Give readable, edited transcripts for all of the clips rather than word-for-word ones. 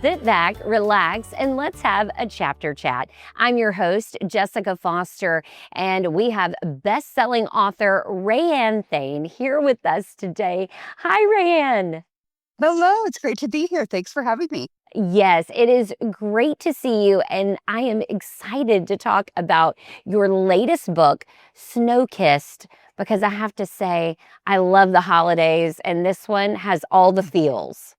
Sit back, relax, and let's have a chapter chat. I'm your host, Jessica Foster, and we have best-selling author RaeAnne Thayne here with us today. Hi, RaeAnne. Hello, it's great to be here. Thanks for having me. Yes, it is great to see you, and I am excited to talk about your latest book, Snow-Kissed, because I have to say, I love the holidays, and this one has all the feels.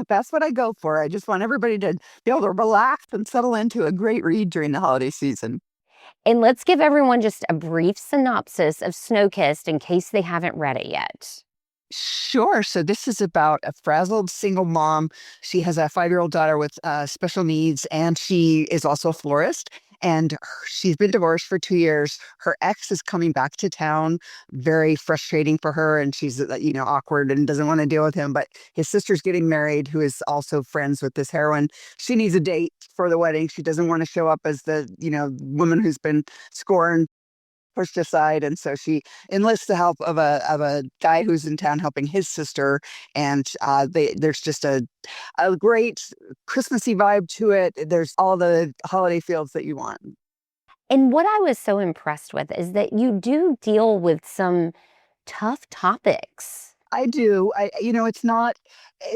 That's what I go for. I just want everybody to be able to relax and settle into a great read during the holiday season. And let's give everyone just a brief synopsis of Snow-Kissed in case they haven't read it yet. Sure. So this is about a frazzled single mom. She has a 5-year-old daughter with special needs, and she is also a florist. And she's been divorced for 2 years. Her ex is coming back to town, very frustrating for her. And she's, awkward and doesn't want to deal with him. But his sister's getting married, who is also friends with this heroine. She needs a date for the wedding. She doesn't want to show up as the, woman who's been scorned, pushed aside, and so she enlists the help of a guy who's in town helping his sister, and there's just a great Christmassy vibe to it. There's all the holiday feels that you want. And what I was so impressed with is that you do deal with some tough topics. I do. It's not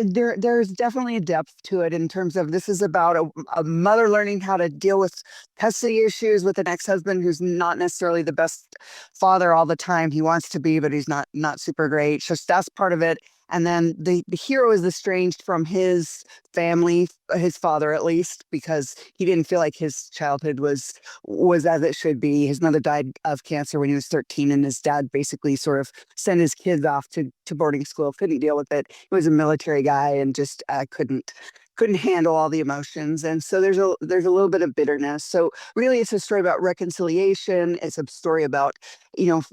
there's definitely a depth to it in terms of this is about a mother learning how to deal with custody issues with an ex-husband who's not necessarily the best father all the time. He wants to be, but he's not super great. So that's part of it. And then the hero is estranged from his family, his father at least, because he didn't feel like his childhood was as it should be. His mother died of cancer when he was 13, and his dad basically sort of sent his kids off to boarding school, couldn't deal with it. He was a military guy and just couldn't handle all the emotions. And so there's a little bit of bitterness. So really it's a story about reconciliation. It's a story about,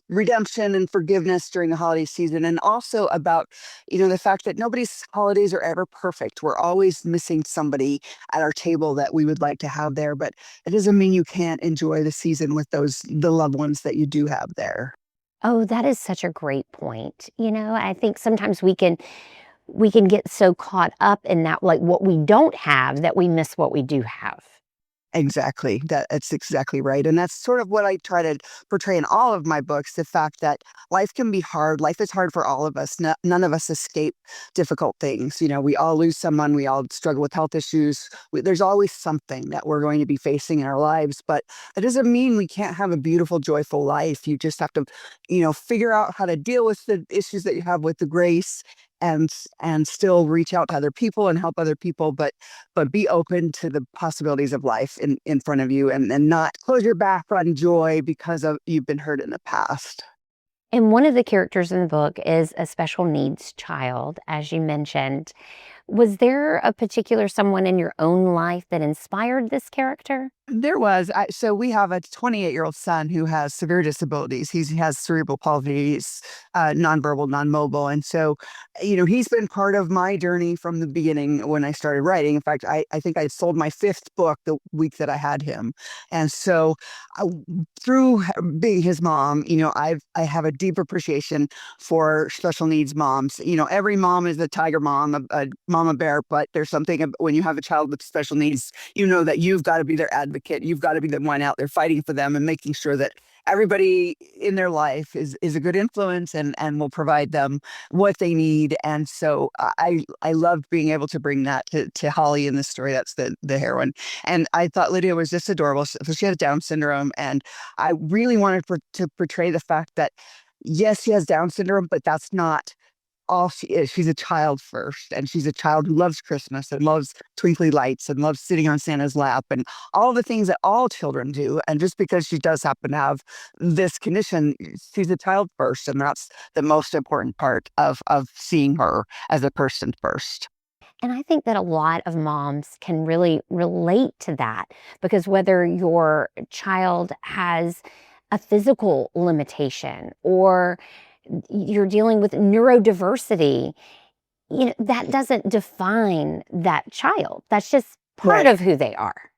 redemption and forgiveness during the holiday season. And also about, the fact that nobody's holidays are ever perfect. We're always missing somebody at our table that we would like to have there, but it doesn't mean you can't enjoy the season with the loved ones that you do have there. Oh, that is such a great point. I think sometimes we can get so caught up in that, like what we don't have, that we miss what we do have. Exactly. That's exactly right. And that's sort of what I try to portray in all of my books, the fact that life can be hard. Life is hard for all of us. None of us escape difficult things. We all lose someone. We all struggle with health issues. There's always something that we're going to be facing in our lives. But it doesn't mean we can't have a beautiful, joyful life. You just have to, figure out how to deal with the issues that you have with the grace and still reach out to other people and help other people, but be open to the possibilities of life in front of you, and not close your back on joy because of you've been hurt in the past. And one of the characters in the book is a special needs child, as you mentioned. Was there a particular someone in your own life that inspired this character? There was. So we have a 28-year-old son who has severe disabilities. He has cerebral palsy, he's nonverbal, non-mobile. And so, he's been part of my journey from the beginning when I started writing. In fact, I think I sold my 5th book the week that I had him. And so through being his mom, I have a deep appreciation for special needs moms. Every mom is a tiger mom, a mama bear, but there's something when you have a child with special needs, that you've got to be their advocate. You've got to be the one out there fighting for them and making sure that everybody in their life is a good influence and will provide them what they need. And so I loved being able to bring that to Holly in the story. That's the heroine. And I thought Lydia was just adorable. So she has Down syndrome. And I really wanted to portray the fact that, yes, she has Down syndrome, but that's not all she is. She's a child first, and she's a child who loves Christmas and loves twinkly lights and loves sitting on Santa's lap and all the things that all children do. And just because she does happen to have this condition, she's a child first, and that's the most important part of seeing her as a person first. And I think that a lot of moms can really relate to that, because whether your child has a physical limitation or you're dealing with neurodiversity, that doesn't define that child. That's just part Right. of who they are.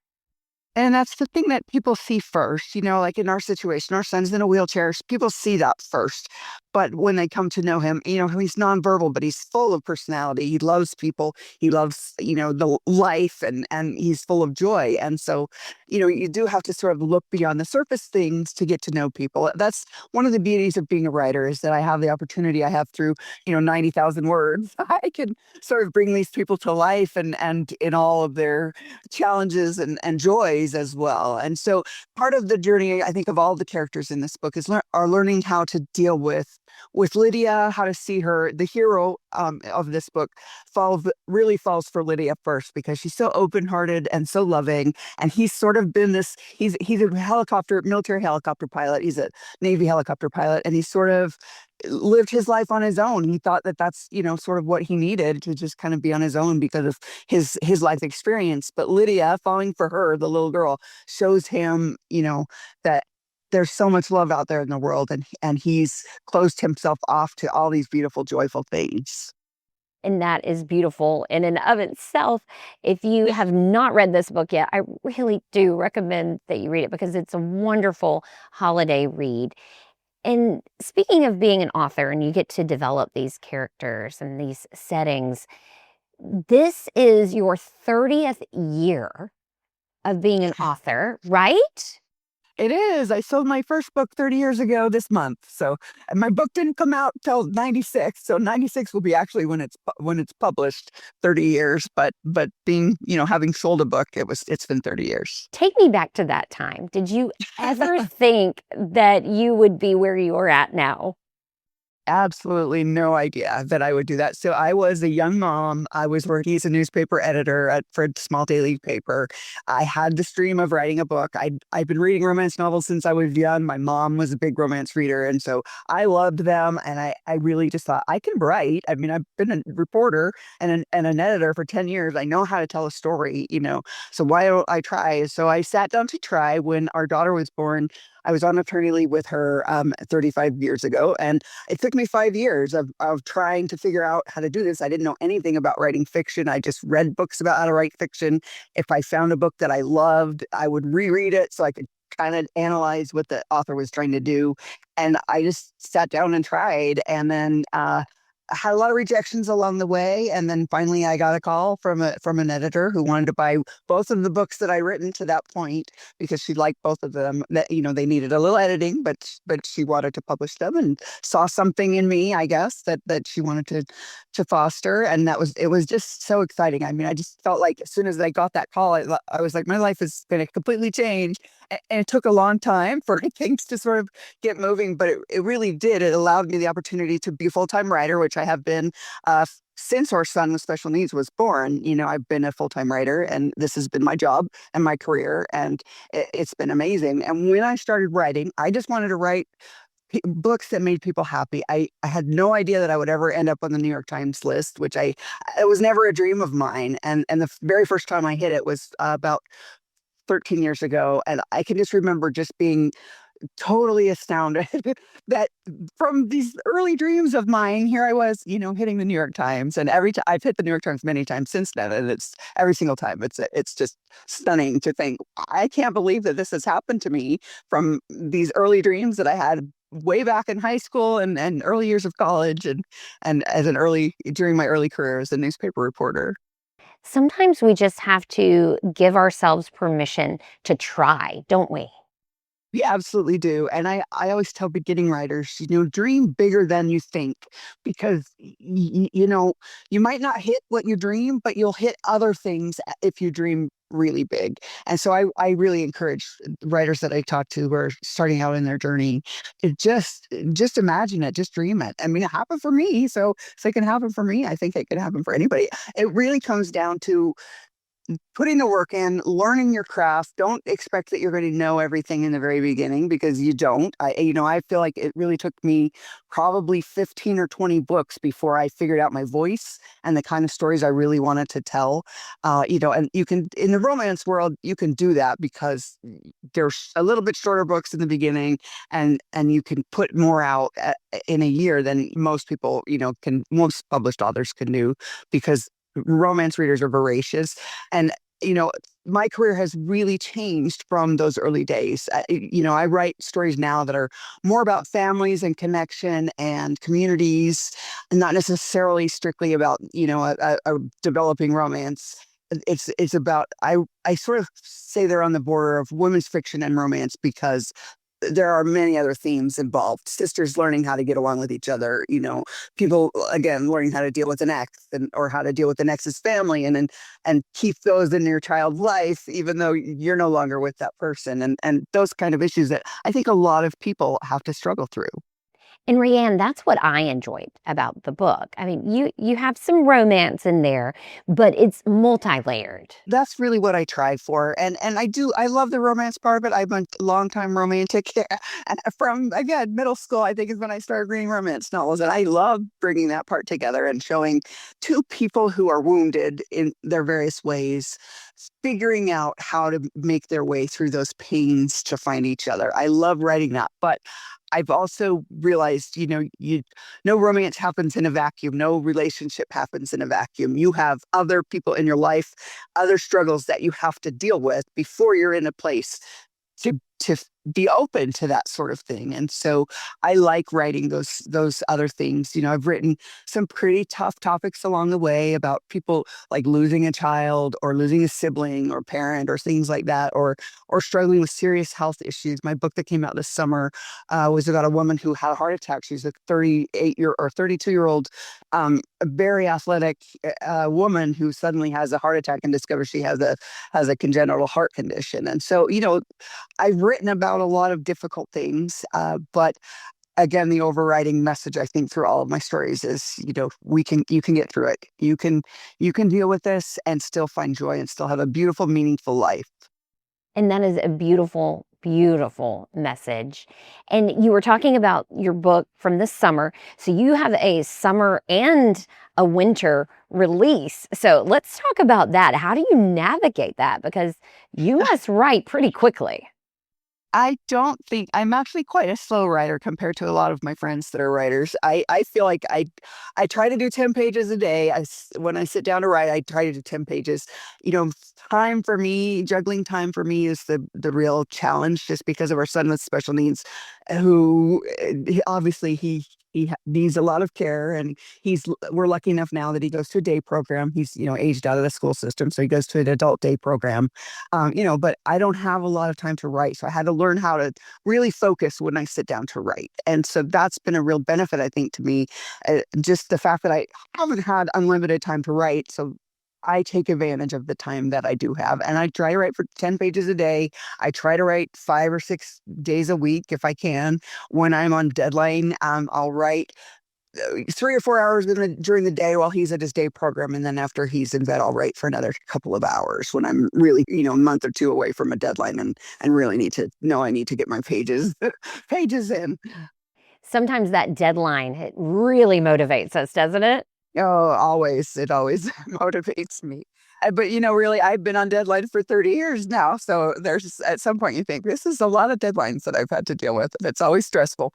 And that's the thing that people see first, like in our situation, our son's in a wheelchair. People see that first. But when they come to know him, he's nonverbal, but he's full of personality. He loves people. He loves, the life, and he's full of joy. And so, you do have to sort of look beyond the surface things to get to know people. That's one of the beauties of being a writer, is that I have the opportunity I have through, 90,000 words. I can sort of bring these people to life, and in all of their challenges and joys as well. And so part of the journey, I think, of all the characters in this book are learning how to deal with Lydia, how to see her. The hero of this book really falls for Lydia first, because she's so open-hearted and so loving. And he's sort of been he's a military helicopter pilot. He's a Navy helicopter pilot, and he's sort of lived his life on his own. He thought that that's, sort of what he needed, to just kind of be on his own because of his life experience. But Lydia, falling for her, the little girl, shows him, that there's so much love out there in the world, and he's closed himself off to all these beautiful, joyful things. And that is beautiful in and of itself. If you have not read this book yet, I really do recommend that you read it, because it's a wonderful holiday read. And speaking of being an author, and you get to develop these characters and these settings, this is your 30th year of being an author, right? It is. I sold my first book 30 years ago this month. So, and my book didn't come out till 96. So 96 will be actually when it's published, 30 years. But being, having sold a book, it's been 30 years. Take me back to that time. Did you ever think that you would be where you are at now? Absolutely no idea that I would do that. So I was a young mom. I was working as a newspaper editor for a small daily paper. I had this dream of writing a book. I'd been reading romance novels since I was young. My mom was a big romance reader, and so I loved them. And I really just thought, I can write. I mean, I've been a reporter and an editor for 10 years. I know how to tell a story, so why don't I try? So I sat down to try. When our daughter was born, I was on maternity leave with her 35 years ago, and it took me 5 years of trying to figure out how to do this. I didn't know anything about writing fiction. I just read books about how to write fiction. If I found a book that I loved, I would reread it so I could kind of analyze what the author was trying to do. And I just sat down and tried, and then I had a lot of rejections along the way. And then finally I got a call from an editor who wanted to buy both of the books that I written to that point, because she liked both of them. That, they needed a little editing, but she wanted to publish them, and saw something in me, I guess, that she wanted to foster. And it was just so exciting. I mean, I just felt like as soon as I got that call, I was like, my life is going to completely change. And it took a long time for things to sort of get moving, but it really did. It allowed me the opportunity to be a full-time writer, which I have been since our son with special needs was born. I've been a full-time writer, and this has been my job and my career, and it's been amazing. And when I started writing, I just wanted to write books that made people happy. I had no idea that I would ever end up on the New York Times list, which it was never a dream of mine. And the very first time I hit it was about 13 years ago. And I can just remember just being totally astounded that from these early dreams of mine, here I was, hitting the New York Times. And every time I've hit the New York Times many times since then, and it's every single time. It's just stunning to think, I can't believe that this has happened to me from these early dreams that I had way back in high school and early years of college, and during my early career as a newspaper reporter. Sometimes we just have to give ourselves permission to try, don't we? We absolutely do. And I always tell beginning writers, dream bigger than you think, because, you might not hit what you dream, but you'll hit other things if you dream really big. And so I really encourage writers that I talk to who are starting out in their journey to just imagine it, just dream it. I mean, it happened for me. So if it can happen for me, I think it can happen for anybody. It really comes down to putting the work in, learning your craft. Don't expect that you're going to know everything in the very beginning, because you don't. I feel like it really took me probably 15 or 20 books before I figured out my voice and the kind of stories I really wanted to tell. And you can, in the romance world, you can do that because there's a little bit shorter books in the beginning, and you can put more out in a year than most people, most published authors can do, because romance readers are voracious. And my career has really changed from those early days. I write stories now that are more about families and connection and communities, and not necessarily strictly about, a developing romance. It's about, I sort of say they're on the border of women's fiction and romance because there are many other themes involved. Sisters learning how to get along with each other, people again learning how to deal with an ex or how to deal with an ex's family and keep those in your child's life, even though you're no longer with that person. And those kind of issues that I think a lot of people have to struggle through. And RaeAnne, that's what I enjoyed about the book. I mean, you have some romance in there, but it's multi-layered. That's really what I tried for. And I love the romance part of it. I'm a longtime romantic. And from, again, middle school, I think is when I started reading romance novels. And I love bringing that part together and showing two people who are wounded in their various ways, figuring out how to make their way through those pains to find each other. I love writing that. But I've also realized, no romance happens in a vacuum. No relationship happens in a vacuum. You have other people in your life, other struggles that you have to deal with before you're in a place to be open to that sort of thing. And so I like writing those other things. I've written some pretty tough topics along the way about people like losing a child or losing a sibling or parent or things like that, or struggling with serious health issues. My book that came out this summer was about a woman who had a heart attack. She's a 32-year-old, very athletic woman who suddenly has a heart attack and discovers she has a congenital heart condition. And so, I've written about a lot of difficult things, but again, the overriding message I think through all of my stories is, you can get through it. You can deal with this and still find joy and still have a beautiful, meaningful life. And that is a beautiful, beautiful message. And you were talking about your book from this summer. So you have a summer and a winter release. So let's talk about that. How do you navigate that? Because you must write pretty quickly. I don't think I'm actually quite a slow writer compared to a lot of my friends that are writers. I feel like I try to do 10 pages a day. When I sit down to write, I try to do 10 pages. Juggling time for me is the real challenge, just because of our son with special needs, who obviously he needs a lot of care, and we're lucky enough now that he goes to a day program. He's, aged out of the school system, so he goes to an adult day program. But I don't have a lot of time to write, so I had to learn how to really focus when I sit down to write. And so that's been a real benefit, I think, to me, just the fact that I haven't had unlimited time to write. So I take advantage of the time that I do have, and I try to write for 10 pages a day. I try to write 5 or 6 days a week if I can. When I'm on deadline, I'll write 3 or 4 hours during the day while he's at his day program. And then after he's in bed, I'll write for another couple of hours when I'm really, a month or two away from a deadline and really need to know I need to get my pages in. Sometimes that deadline, it really motivates us, doesn't it? Oh, always. It always motivates me. But, really, I've been on deadline for 30 years now. So there's at some point you think this is a lot of deadlines that I've had to deal with. And it's always stressful.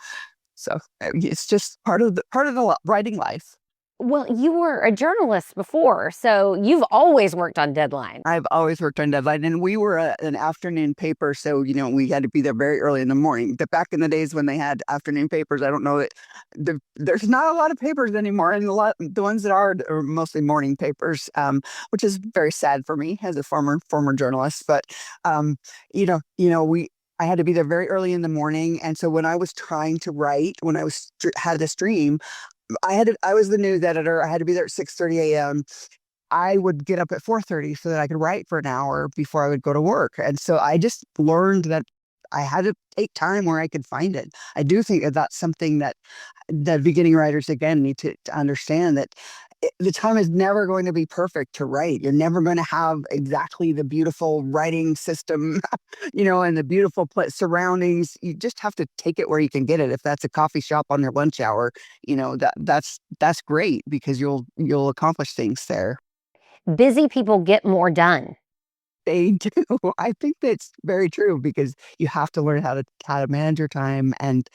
So it's just part of the writing life. Well, you were a journalist before, so you've always worked on deadline. I've always worked on deadline, and we were an afternoon paper, so we had to be there very early in the morning. But back in the days when they had afternoon papers, I don't know that there's not a lot of papers anymore, and the ones that are mostly morning papers, which is very sad for me as a former I had to be there very early in the morning, and so when I was trying to write, when I had this dream, I was the news editor. I had to be there at 6:30 a.m. I would get up at 4:30 so that I could write for an hour before I would go to work. And so I just learned that I had to take time where I could find it. I do think that that's something that beginning writers, again, need to understand, that the time is never going to be perfect to write. You're never going to have exactly the beautiful writing system, and the beautiful surroundings. You just have to take it where you can get it. If that's a coffee shop on their lunch hour, that's great, because you'll accomplish things there. Busy people get more done. They do. I think that's very true because you have to learn how to manage your time and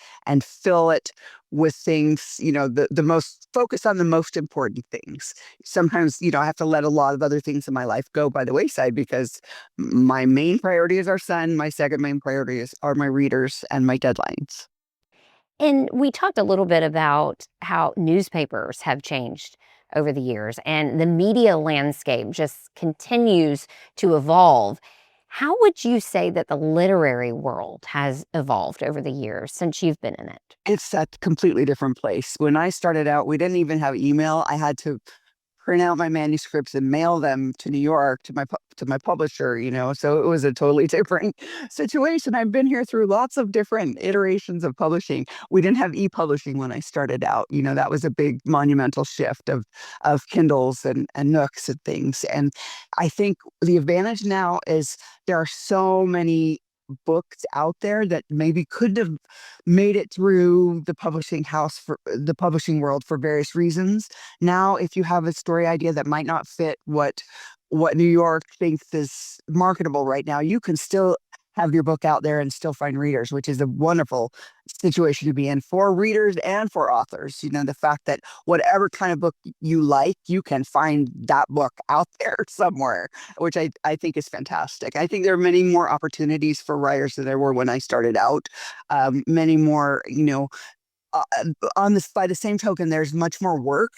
fill it with things, the most focus on the most important things. Sometimes, I have to let a lot of other things in my life go by the wayside because my main priority is our son. My second main priority are my readers and my deadlines. And we talked a little bit about how newspapers have changed over the years and the media landscape just continues to evolve. How would you say that the literary world has evolved over the years since you've been in it? It's a completely different place. When I started out, we didn't even have email. I had to print out my manuscripts and mail them to New York to my publisher, so it was a totally different situation. I've been here through lots of different iterations of publishing. We didn't have e-publishing when I started out. That was a big monumental shift of Kindles and Nooks and things. And I think the advantage now is there are so many books out there that maybe couldn't have made it through the publishing house for the publishing world for various reasons. Now, if you have a story idea that might not fit what New York thinks is marketable right now, you can still have your book out there and still find readers, which is a wonderful situation to be in for readers and for authors. The fact that whatever kind of book you like, you can find that book out there somewhere, which I think is fantastic. I think there are many more opportunities for writers than there were when I started out. Many more, uh, by the same token, there's much more work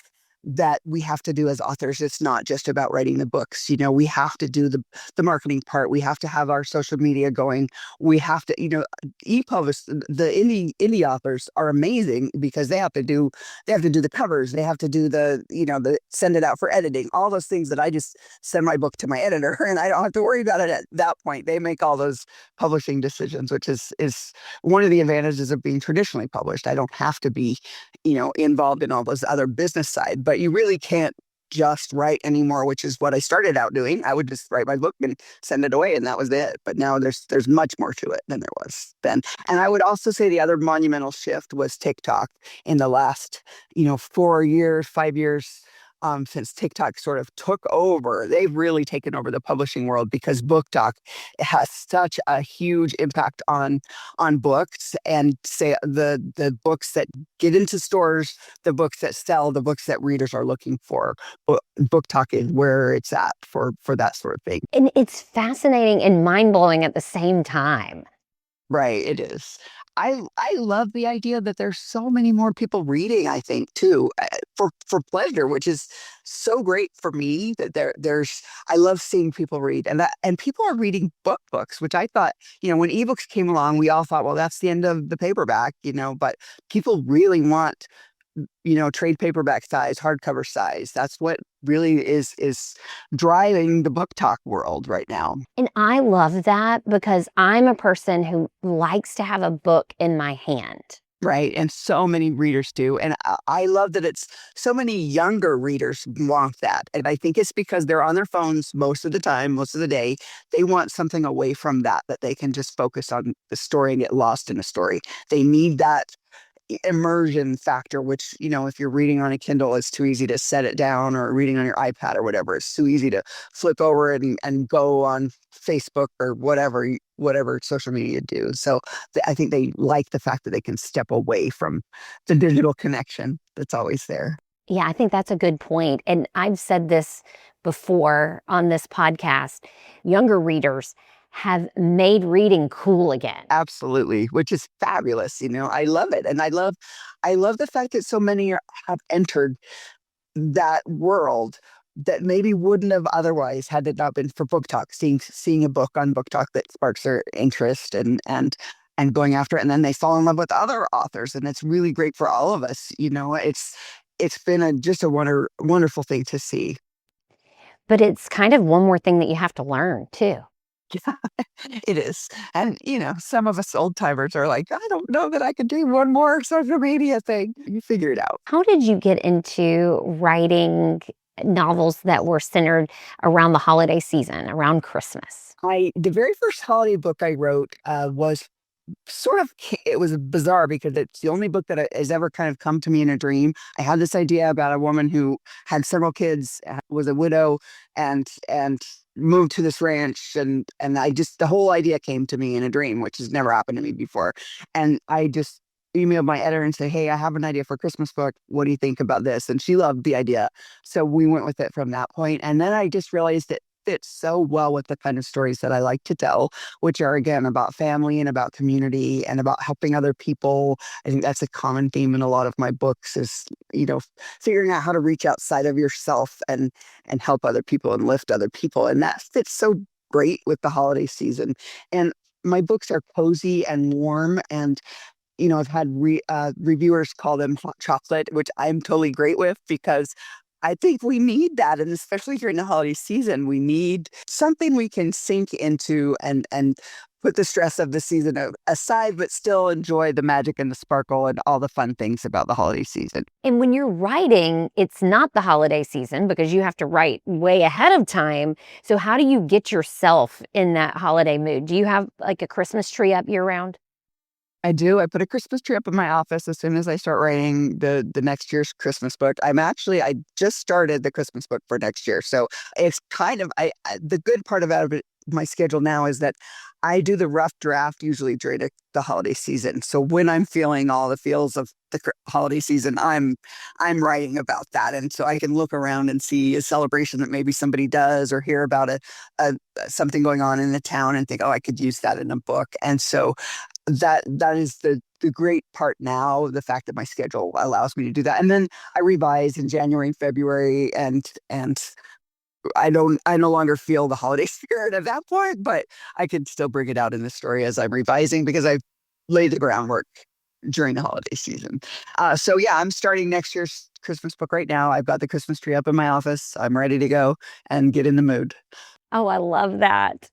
that we have to do as authors. It's not just about writing the books. We have to do the marketing part. We have to have our social media going. We have to, e-publish. The indie authors are amazing because they have to do the covers. They have to do the send it out for editing. All those things that I just send my book to my editor and I don't have to worry about it at that point. They make all those publishing decisions, which is one of the advantages of being traditionally published. I don't have to be involved in all those other business side, but you really can't just write anymore, which is what I started out doing. I would just write my book and send it away, and that was it. But now there's much more to it than there was then. And I would also say the other monumental shift was TikTok in the last, 4 years, 5 years. Since TikTok sort of took over, they've really taken over the publishing world because Book Talk has such a huge impact on books and say the books that get into stores, the books that sell, the books that readers are looking for. Book Talk is where it's at for that sort of thing. And it's fascinating and mind-blowing at the same time. Right, it is. I love the idea that there's so many more people reading, I think, too, for pleasure, which is so great for me that there's I love seeing people read and people are reading books, which I thought, when ebooks came along, we all thought, well, that's the end of the paperback, but people really want trade paperback size, hardcover size. That's what really is driving the book talk world right now. And I love that because I'm a person who likes to have a book in my hand. Right. And so many readers do. And I love that it's so many younger readers want that. And I think it's because they're on their phones most of the time, most of the day. They want something away from that they can just focus on the story and get lost in a story. They need that immersion factor, which, if you're reading on a Kindle, it's too easy to set it down, or reading on your iPad or whatever. It's too easy to flip over and go on Facebook or whatever social media do. So I think they like the fact that they can step away from the digital connection that's always there. Yeah, I think that's a good point. And I've said this before on this podcast. Younger readers have made reading cool again. Absolutely, which is fabulous. I love it. And I love the fact that so many have entered that world that maybe wouldn't have otherwise had it not been for Book Talk, seeing a book on Book Talk that sparks their interest and going after it. And then they fall in love with other authors. And it's really great for all of us. It's been just a wonderful thing to see. But it's kind of one more thing that you have to learn too. Yeah, it is. And, some of us old timers are like, I don't know that I could do one more social media thing. You figure it out. How did you get into writing novels that were centered around the holiday season, around Christmas? The very first holiday book I wrote was it was bizarre because it's the only book that has ever kind of come to me in a dream. I had this idea about a woman who had several kids, was a widow, and moved to this ranch, and I just, the whole idea came to me in a dream, which has never happened to me before. And I just emailed my editor and said, hey, I have an idea for a Christmas book. What do you think about this? And she loved the idea. So we went with it from that point. And then I just realized it fits so well with the kind of stories that I like to tell, which are, again, about family and about community and about helping other people. I think that's a common theme in a lot of my books is, figuring out how to reach outside of yourself and help other people and lift other people. And that fits so great with the holiday season. And my books are cozy and warm. And, I've had reviewers call them hot chocolate, which I'm totally great with because I think we need that. And especially during the holiday season, we need something we can sink into and put the stress of the season aside, but still enjoy the magic and the sparkle and all the fun things about the holiday season. And when you're writing, it's not the holiday season because you have to write way ahead of time. So how do you get yourself in that holiday mood? Do you have like a Christmas tree up year round? I do. I put a Christmas tree up in my office as soon as I start writing the next year's Christmas book. I just started the Christmas book for next year. So it's kind of, the good part about it, my schedule now is that I do the rough draft usually during the holiday season. So when I'm feeling all the feels of the holiday season, I'm writing about that. And so I can look around and see a celebration that maybe somebody does or hear about a something going on in the town and think, oh, I could use that in a book. And so that is the great part now, the fact that my schedule allows me to do that. And then I revise in January and February, and I no longer feel the holiday spirit at that point, but I can still bring it out in the story as I'm revising because I've laid the groundwork during the holiday season. So yeah, I'm starting next year's Christmas book right now. I've got the Christmas tree up in my office. I'm ready to go and get in the mood. Oh, I love that.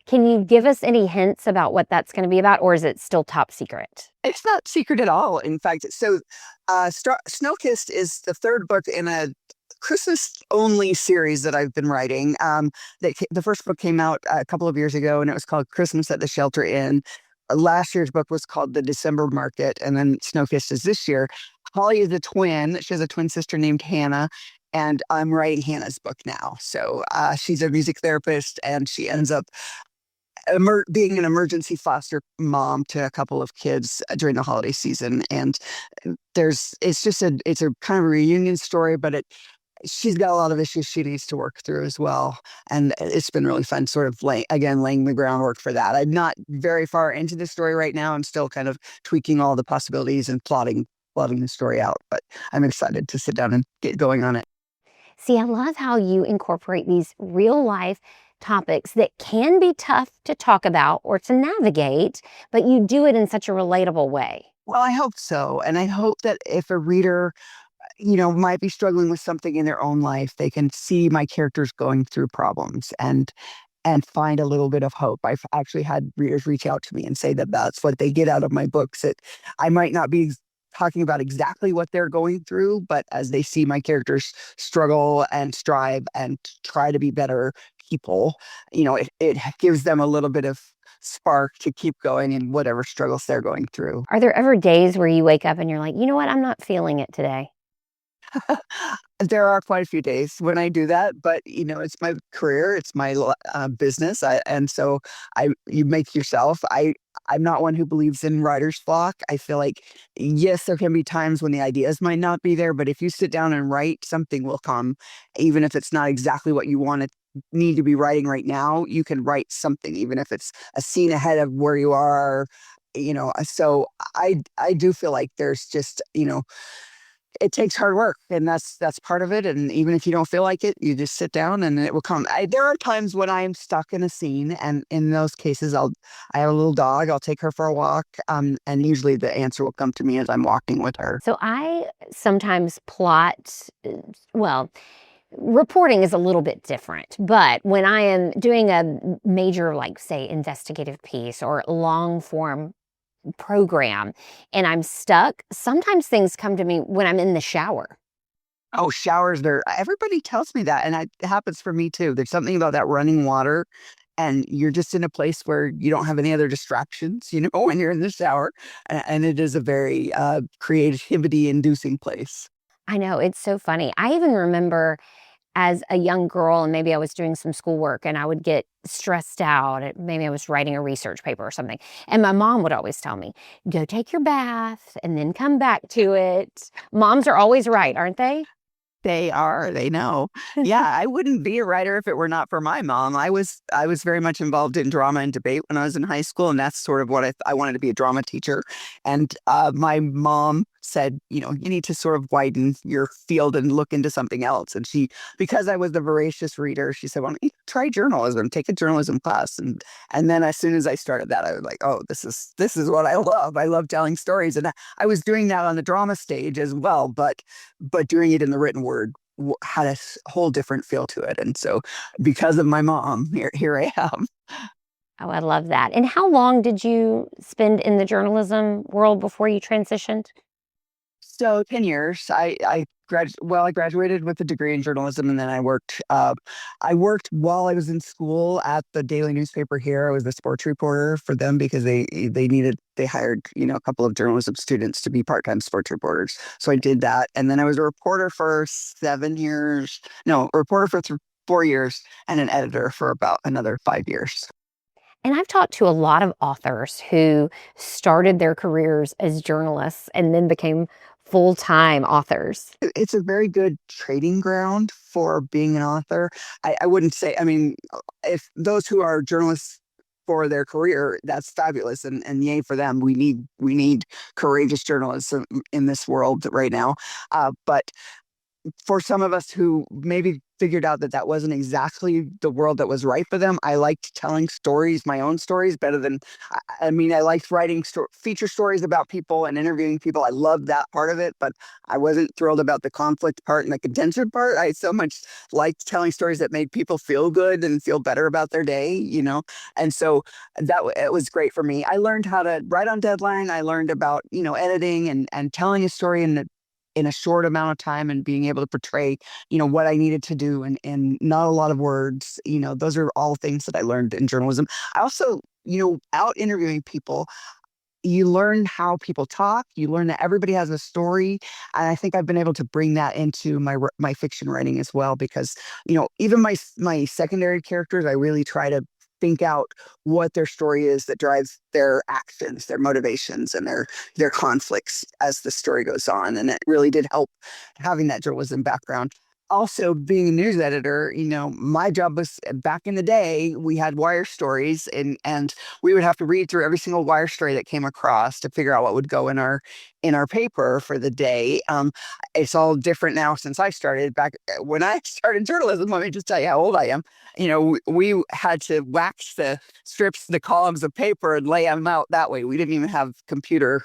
Can you give us any hints about what that's going to be about, or is it still top secret? It's not secret at all. In fact, so Snowkissed is the third book in a Christmas only series that I've been writing. The first book came out a couple of years ago, and it was called Christmas at the Shelter Inn. Last year's book was called The December Market, and then Snowkissed is this year. Holly is a twin. She has a twin sister named Hannah, and I'm writing Hannah's book now. So she's a music therapist, and she ends up being an emergency foster mom to a couple of kids during the holiday season. And it's a kind of a reunion story, but she's got a lot of issues she needs to work through as well. And it's been really fun sort of laying the groundwork for that. I'm not very far into the story right now. I'm still kind of tweaking all the possibilities and plotting the story out, but I'm excited to sit down and get going on it. See, I love how you incorporate these real life topics that can be tough to talk about or to navigate, but you do it in such a relatable way. Well, I hope so. And I hope that if a reader, might be struggling with something in their own life, they can see my characters going through problems and find a little bit of hope. I've actually had readers reach out to me and say that that's what they get out of my books, that I might not be talking about exactly what they're going through, but as they see my characters struggle and strive and try to be better people, it gives them a little bit of spark to keep going in whatever struggles they're going through. Are there ever days where you wake up and you're like, you know what, I'm not feeling it today? There are quite a few days when I do that, but it's my career, it's my business, and so you make yourself. I'm not one who believes in writer's block. I feel like yes, there can be times when the ideas might not be there, but if you sit down and write, something will come, even if it's not exactly what you want to need to be writing right now. You can write something, even if it's a scene ahead of where you are. So I do feel like there's just it takes hard work, and that's part of it. And even if you don't feel like it, you just sit down and it will come. There are times when I am stuck in a scene, and in those cases, I have a little dog. I'll take her for a walk, and usually the answer will come to me as I'm walking with her. So I sometimes plot, well, reporting is a little bit different, but when I am doing a major, like, say, investigative piece or long form program and I'm stuck, sometimes things come to me when I'm in the shower. Oh, showers, everybody tells me that, and it happens for me too. There's something about that running water, and you're just in a place where you don't have any other distractions, when you're in the shower, and it is a very creativity-inducing place. I know, it's so funny. I even remember as a young girl, and maybe I was doing some schoolwork and I would get stressed out. Maybe I was writing a research paper or something. And my mom would always tell me, go take your bath and then come back to it. Moms are always right, aren't they? They are. They know. Yeah, I wouldn't be a writer if it were not for my mom. I was very much involved in drama and debate when I was in high school, and that's sort of what I wanted to be a drama teacher. And my mom said, you need to sort of widen your field and look into something else. And because I was a voracious reader, she said, "Well, try journalism, take a journalism class." And then as soon as I started that, I was like, "Oh, this is what I love. I love telling stories." And I was doing that on the drama stage as well, but doing it in the written word had a whole different feel to it. And so because of my mom, here I am. Oh, I love that. And how long did you spend in the journalism world before you transitioned? So 10 years. I graduated with a degree in journalism, and then I worked while I was in school at the daily newspaper here. I was a sports reporter for them because they hired, a couple of journalism students to be part-time sports reporters. So I did that. And then I was a reporter for 7 years. No, a reporter for 4 years, and an editor for about another 5 years. And I've talked to a lot of authors who started their careers as journalists and then became full-time authors. It's a very good trading ground for being an author. I wouldn't say, I mean, if those who are journalists for their career, that's fabulous, and yay for them. We need courageous journalists in this world right now. But for some of us who maybe figured out that that wasn't exactly the world that was right for them, I liked telling stories, my own stories, better than, I liked writing feature stories about people and interviewing people. I loved that part of it, but I wasn't thrilled about the conflict part and the contention part. I so much liked telling stories that made people feel good and feel better about their day. And so it was great for me. I learned how to write on deadline. I learned about, editing and telling a story in a short amount of time and being able to portray, what I needed to do and not a lot of words. Those are all things that I learned in journalism. I also, out interviewing people, you learn how people talk. You learn that everybody has a story, and I think I've been able to bring that into my fiction writing as well. Because even my secondary characters, I really try to think out what their story is that drives their actions, their motivations, and their conflicts as the story goes on. And it really did help having that journalism background. Also, being a news editor, my job was back in the day, we had wire stories, and we would have to read through every single wire story that came across to figure out what would go in our paper for the day. It's all different now since I started. Back when I started journalism, let me just tell you how old I am. We had to wax the strips, the columns of paper, and lay them out that way. We didn't even have computer,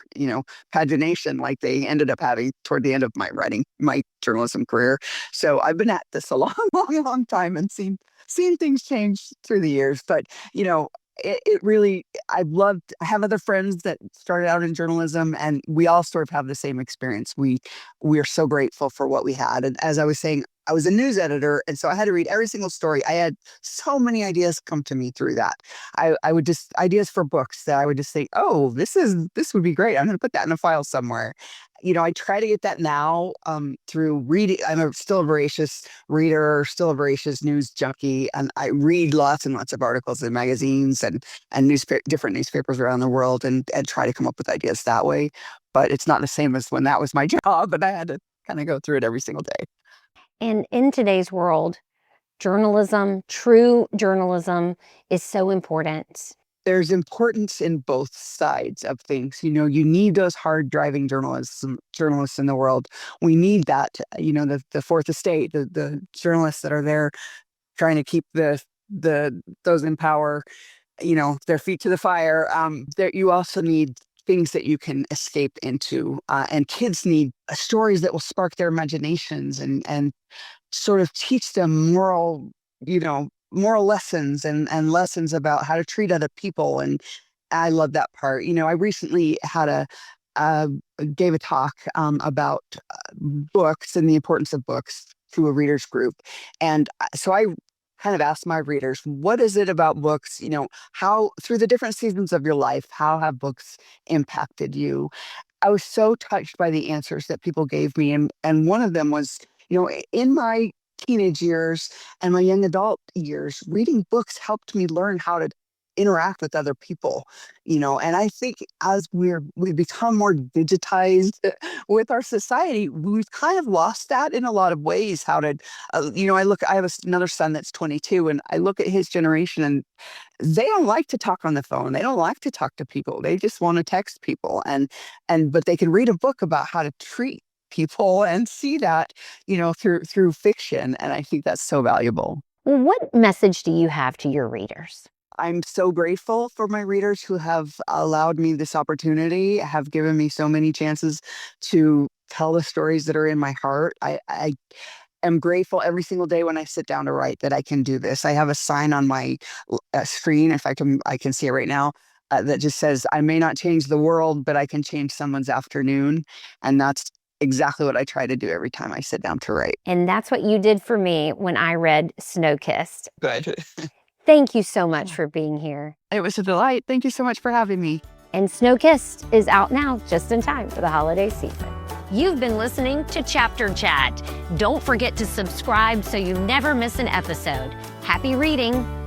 pagination like they ended up having toward the end of my journalism career. So I've been at this a long, long, long time and seen things change through the years. But it really, I have other friends that started out in journalism, and we all sort of have the same experience. We are so grateful for what we had. And as I was saying, I was a news editor, and so I had to read every single story. I had so many ideas come to me through that. I would just ideas for books that I would just think, oh, this would be great. I'm going to put that in a file somewhere. I try to get that now through reading. Still a voracious reader, still a voracious news junkie, and I read lots and lots of articles in magazines and different newspapers around the world, and try to come up with ideas that way. But it's not the same as when that was my job, and I had to kind of go through it every single day. And in today's world, journalism, true journalism, is so important. There's importance in both sides of things. You need those hard driving journalists in the world. We need that, the fourth estate, the journalists that are there trying to keep those in power, their feet to the fire. There, you also need things that you can escape into, and kids need stories that will spark their imaginations and sort of teach them moral lessons and lessons about how to treat other people. And I love that part. I recently uh, gave a talk about books and the importance of books to a readers group. And so I kind of asked my readers, what is it about books, how through the different seasons of your life, how have books impacted you? I was so touched by the answers that people gave me. And one of them was, in my teenage years and my young adult years, reading books helped me learn how to interact with other people, and I think as we become more digitized with our society, we've kind of lost that in a lot of ways. How to, I have another son that's 22, and I look at his generation, and they don't like to talk on the phone. They don't like to talk to people. They just want to text people, but they can read a book about how to treat people and see that, through fiction. And I think that's so valuable. Well, what message do you have to your readers? I'm so grateful for my readers who have allowed me this opportunity, have given me so many chances to tell the stories that are in my heart. I am grateful every single day when I sit down to write that I can do this. I have a sign on my screen, if I can see it right now, that just says, "I may not change the world, but I can change someone's afternoon." And that's exactly what I try to do every time I sit down to write. And that's what you did for me when I read Snow-Kissed. Good. Thank you so much for being here. It was a delight. Thank you so much for having me. And Snow-Kissed is out now, just in time for the holiday season. You've been listening to Chapter Chat. Don't forget to subscribe so you never miss an episode. Happy reading!